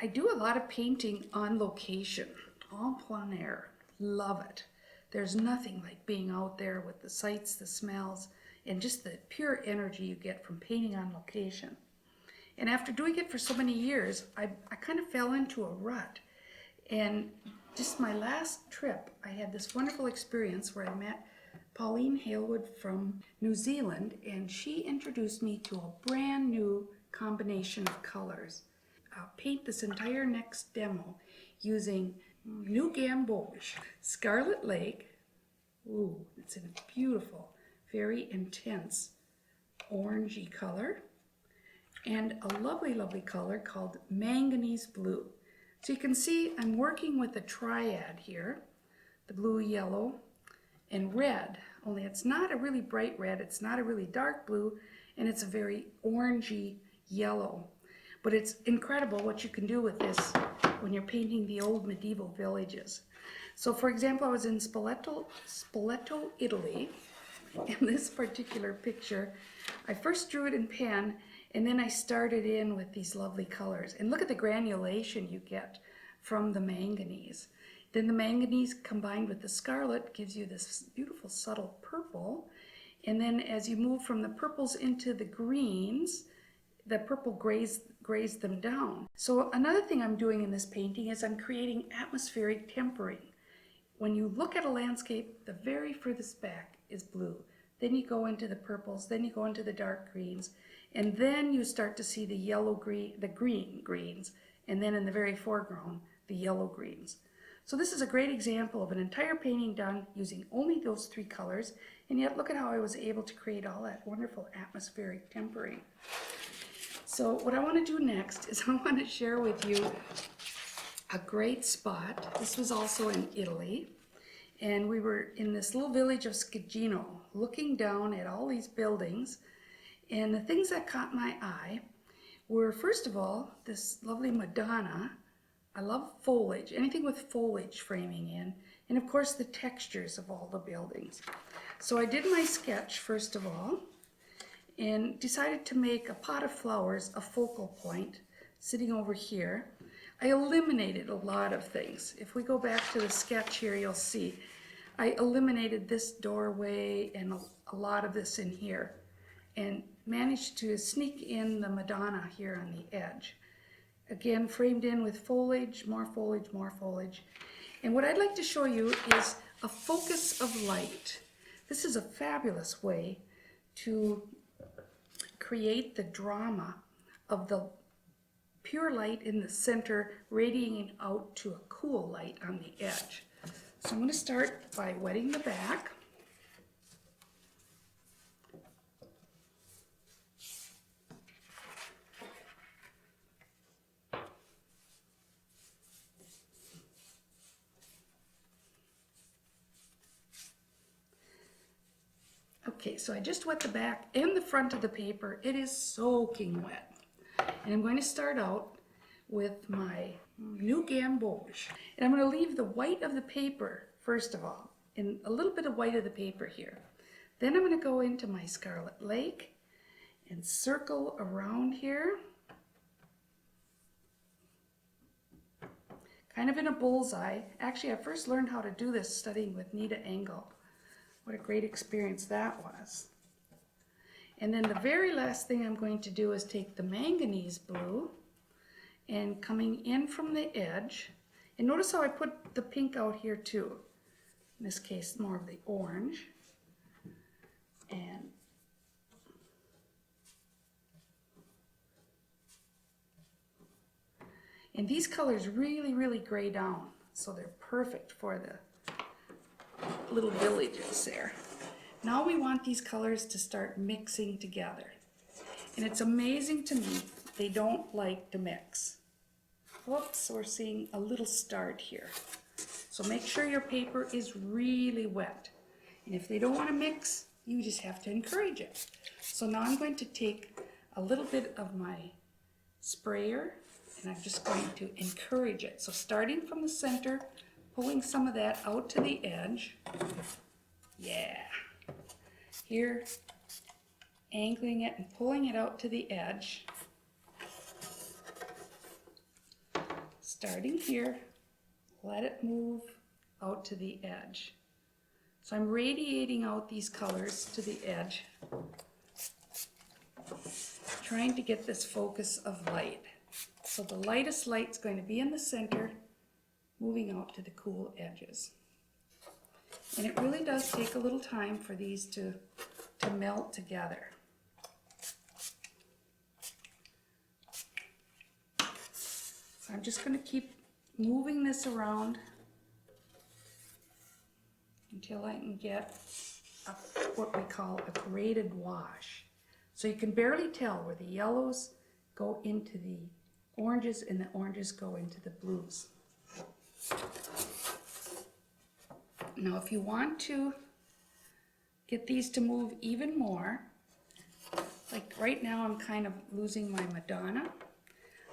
I do a lot of painting on location, en plein air. Love it. There's nothing like being out there with the sights, the smells, and just the pure energy you get from painting on location. And after doing it for so many years, I kind of fell into a rut. And just my last trip, I had this wonderful experience where I met Pauline Halewood from New Zealand, and she introduced me to a brand new combination of colors. I'll paint this entire next demo using new Gamboge, Scarlet Lake. Ooh, it's in a beautiful, very intense orangey color, and a lovely, lovely color called manganese blue. So you can see I'm working with a triad here, the blue, yellow, and red, only it's not a really bright red, it's not a really dark blue, and it's a very orangey yellow. But it's incredible what you can do with this when you're painting the old medieval villages. So for example, I was in Spoleto, Italy. In this particular picture, I first drew it in pen, and then I started in with these lovely colors. And look at the granulation you get from the manganese. Then the manganese combined with the scarlet gives you this beautiful subtle purple. And then as you move from the purples into the greens, the purple grays them down. So another thing I'm doing in this painting is I'm creating atmospheric tempering. When you look at a landscape, the very furthest back is blue. Then you go into the purples, then you go into the dark greens, and then you start to see the yellow green, the green greens, and then in the very foreground, the yellow greens. So this is a great example of an entire painting done using only those three colors, and yet look at how I was able to create all that wonderful atmospheric tempering. So what I want to do next is I want to share with you a great spot. This was also in Italy, and we were in this little village of Scagino, looking down at all these buildings, and the things that caught my eye were, first of all, this lovely Madonna. I love foliage, anything with foliage framing in, and of course the textures of all the buildings. So I did my sketch first of all, and decided to make a pot of flowers a focal point, sitting over here. I eliminated a lot of things. If we go back to the sketch here, you'll see I eliminated this doorway and a lot of this in here, and managed to sneak in the Madonna here on the edge. Again, framed in with foliage, more foliage, more foliage. And what I'd like to show you is a focus of light. This is a fabulous way to create the drama of the pure light in the center radiating out to a cool light on the edge. So I'm going to start by wetting the back. Okay, so I just wet the back and the front of the paper. It is soaking wet. And I'm going to start out with my new Gamboge. And I'm going to leave the white of the paper, first of all, and a little bit of white of the paper here. Then I'm going to go into my Scarlet Lake and circle around here, kind of in a bullseye. Actually, I first learned how to do this studying with Nita Engle. What a great experience that was. And then the very last thing I'm going to do is take the manganese blue and coming in from the edge, and notice how I put the pink out here too. In this case, more of the orange. And these colors really, really gray down, so they're perfect for the little villages there. Now we want these colors to start mixing together. And it's amazing to me, they don't like to mix. Whoops, we're seeing a little start here. So make sure your paper is really wet. And if they don't want to mix, you just have to encourage it. So now I'm going to take a little bit of my sprayer and I'm just going to encourage it. So starting from the center, pulling some of that out to the edge. Yeah. Here, angling it and pulling it out to the edge. starting here, let it move out to the edge. So I'm radiating out these colors to the edge, trying to get this focus of light. So the lightest light's going to be in the center, moving out to the cool edges. And it really does take a little time for these to melt together. So I'm just going to keep moving this around until I can get what we call a graded wash. So you can barely tell where the yellows go into the oranges and the oranges go into the blues. Now if you want to get these to move even more, like right now I'm kind of losing my Madonna,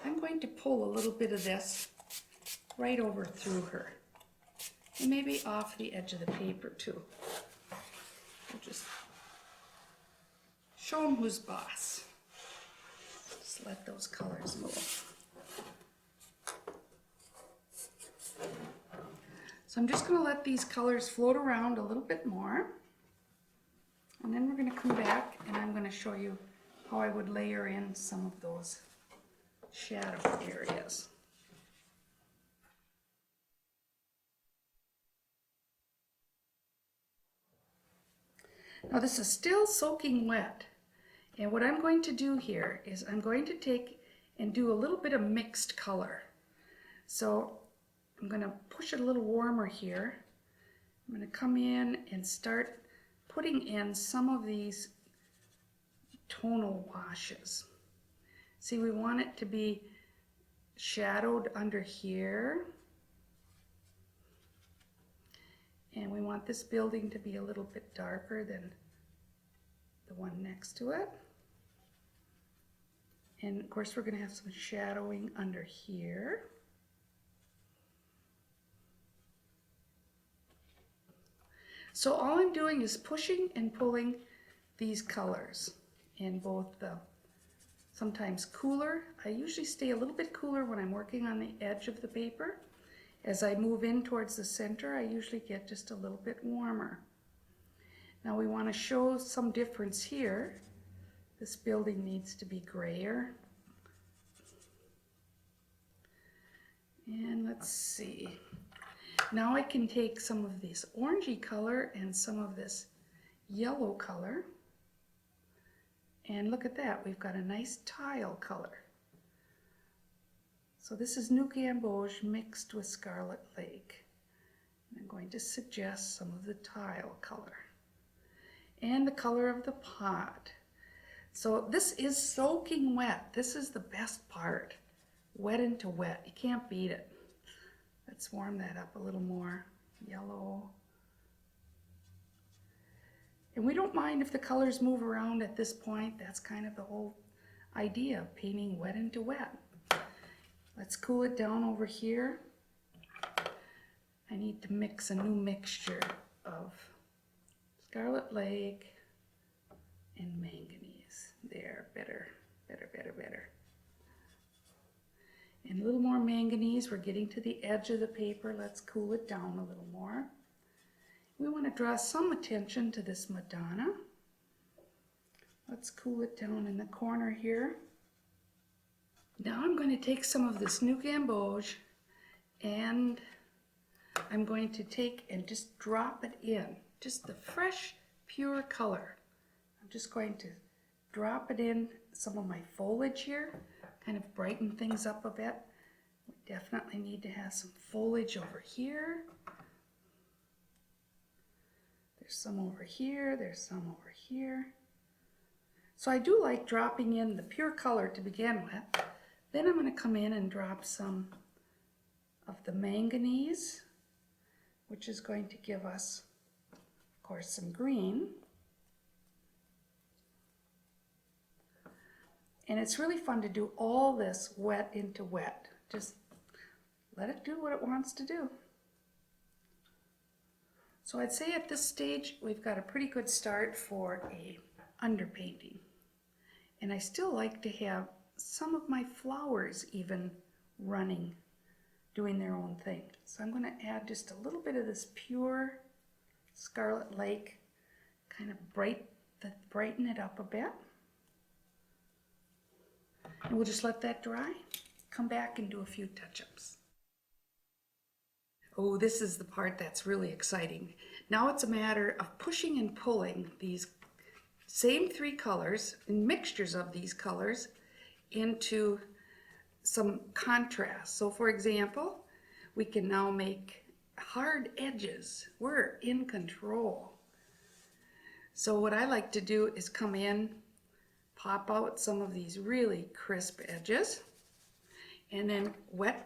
I'm going to pull a little bit of this right over through her. And maybe off the edge of the paper too. We'll just show them who's boss. Just let those colors move. So I'm just going to let these colors float around a little bit more. And then we're going to come back and I'm going to show you how I would layer in some of those shadow areas. Now this is still soaking wet, and what I'm going to do here is I'm going to take and do a little bit of mixed color. So I'm going to push it a little warmer here. I'm going to come in and start putting in some of these tonal washes. See, we want it to be shadowed under here. And we want this building to be a little bit darker than the one next to it. And of course we're going to have some shadowing under here. So all I'm doing is pushing and pulling these colors in both the sometimes cooler. I usually stay a little bit cooler when I'm working on the edge of the paper. As I move in towards the center, I usually get just a little bit warmer. Now we want to show some difference here. This building needs to be grayer. And let's see. Now I can take some of this orangey color and some of this yellow color. And look at that, we've got a nice tile color. So this is New Gamboge mixed with Scarlet Lake. I'm going to suggest some of the tile color and the color of the pot. So this is soaking wet. This is the best part. Wet into wet. You can't beat it. Let's warm that up a little more. Yellow. And we don't mind if the colors move around at this point. That's kind of the whole idea of painting wet into wet. Let's cool it down over here. I need to mix a new mixture of Scarlet Lake and manganese. There, better. And a little more manganese. We're getting to the edge of the paper. Let's cool it down a little more. We want to draw some attention to this Madonna. Let's cool it down in the corner here. Now I'm going to take some of this New Gamboge and I'm going to take and just drop it in. Just the fresh, pure color. I'm just going to drop it in some of my foliage here, kind of brighten things up a bit. We definitely need to have some foliage over here. There's some over here, there's some over here. So I do like dropping in the pure color to begin with. Then I'm going to come in and drop some of the manganese, which is going to give us, of course, some green. And it's really fun to do all this wet into wet. Just let it do what it wants to do. So I'd say at this stage we've got a pretty good start for a underpainting. And I still like to have some of my flowers even running doing their own thing. So I'm going to add just a little bit of this pure Scarlet Lake, kind of brighten it up a bit. And we'll just let that dry, come back and do a few touch-ups. Oh, this is the part that's really exciting. Now it's a matter of pushing and pulling these same three colors and mixtures of these colors into some contrast. So for example, we can now make hard edges. We're in control. So what I like to do is come in, pop out some of these really crisp edges, and then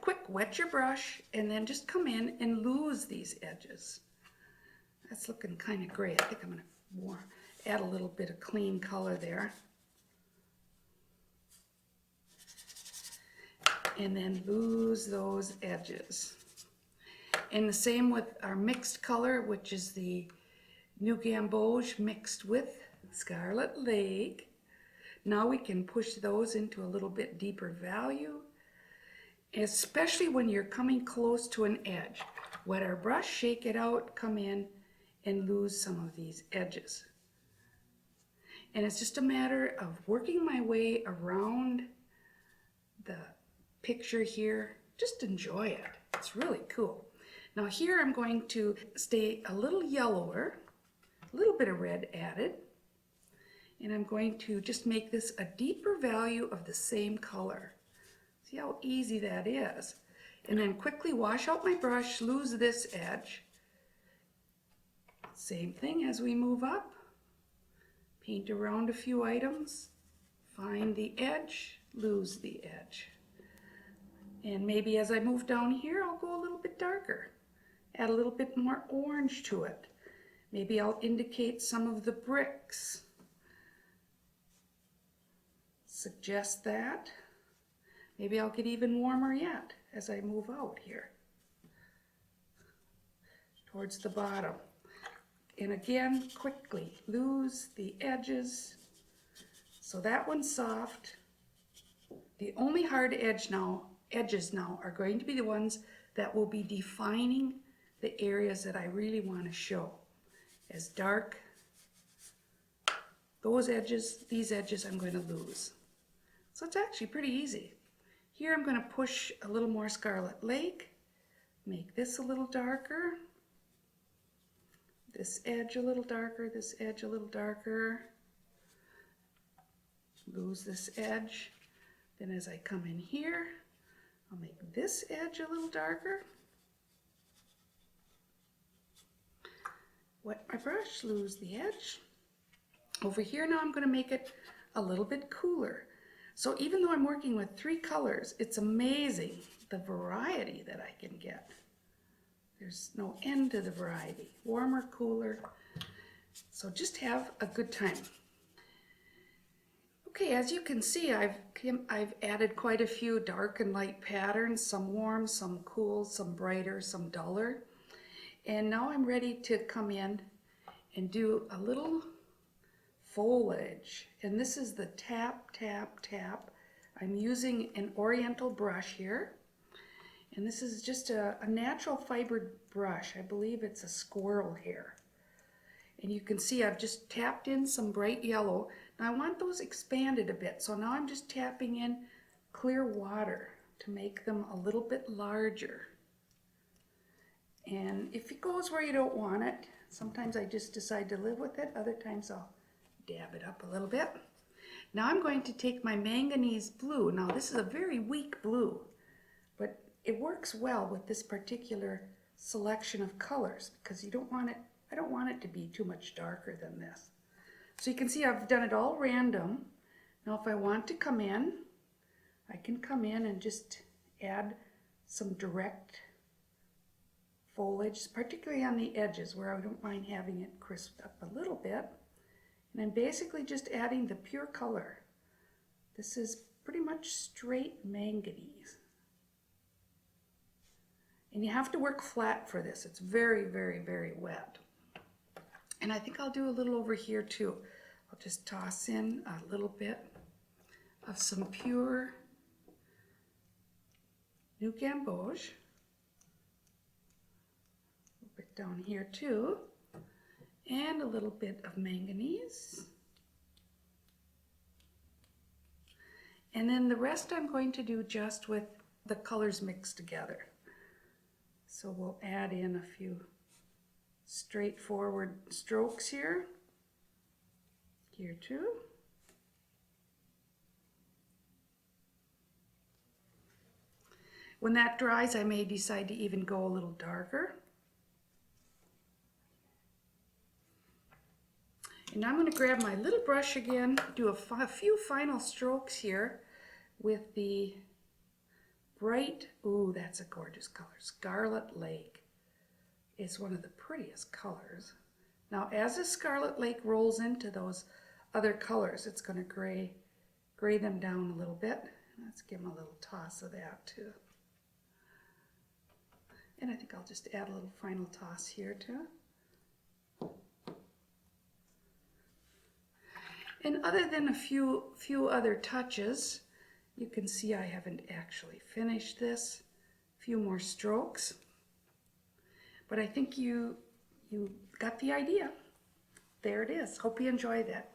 quick wet your brush, and then just come in and lose these edges. That's looking kind of great. I think I'm going to add a little bit of clean color there. And then lose those edges. And the same with our mixed color, which is the new Gamboge mixed with Scarlet Lake. Now we can push those into a little bit deeper value, especially when you're coming close to an edge. Wet our brush, shake it out, come in and lose some of these edges. And it's just a matter of working my way around the picture here. Just enjoy it. It's really cool. Now here I'm going to stay a little yellower, a little bit of red added, and I'm going to just make this a deeper value of the same color. See how easy that is. And then quickly wash out my brush, lose this edge. Same thing as we move up. Paint around a few items, find the edge, lose the edge. And maybe as I move down here, I'll go a little bit darker. Add a little bit more orange to it. Maybe I'll indicate some of the bricks. Suggest that. Maybe I'll get even warmer yet as I move out here towards the bottom. And again, quickly lose the edges. So that one's soft. The only hard edges now are going to be the ones that will be defining the areas that I really want to show as dark. Those edges, these edges I'm going to lose. So it's actually pretty easy. Here I'm going to push a little more Scarlet Lake, make this a little darker, this edge a little darker, this edge a little darker, lose this edge. Then as I come in here, I'll make this edge a little darker. Wet my brush, lose the edge. Over here now I'm going to make it a little bit cooler. So even though I'm working with three colors, it's amazing the variety that I can get. There's no end to the variety. Warmer, cooler. So just have a good time. Okay, as you can see, I've added quite a few dark and light patterns, some warm, some cool, some brighter, some duller. And now I'm ready to come in and do a little foliage. And this is the tap, tap, tap. I'm using an oriental brush here. And this is just a natural fibered brush. I believe it's a squirrel hair. And you can see I've just tapped in some bright yellow. Now I want those expanded a bit. So now I'm just tapping in clear water to make them a little bit larger. And if it goes where you don't want it, sometimes I just decide to live with it. Other times I'll dab it up a little bit. Now I'm going to take my manganese blue. Now this is a very weak blue, but it works well with this particular selection of colors because you don't want it, I don't want it to be too much darker than this. So you can see I've done it all random. Now if I want to come in, I can come in and just add some direct foliage, particularly on the edges where I don't mind having it crisped up a little bit. And I'm basically just adding the pure color. This is pretty much straight manganese. And you have to work flat for this. It's very, very, very wet. And I think I'll do a little over here too. I'll just toss in a little bit of some pure new Gamboge. bit down here too. And a little bit of manganese. And then the rest I'm going to do just with the colors mixed together. So we'll add in a few straightforward strokes here. Here too. When that dries, I may decide to even go a little darker. And I'm going to grab my little brush again, do a few final strokes here with the bright, ooh, that's a gorgeous color. Scarlet Lake is one of the prettiest colors. Now, as the Scarlet Lake rolls into those other colors, it's going to gray them down a little bit. Let's give them a little toss of that too. And I think I'll just add a little final toss here too. And other than a few other touches, you can see I haven't actually finished this. A few more strokes. But I think you got the idea. There it is. Hope you enjoyed that.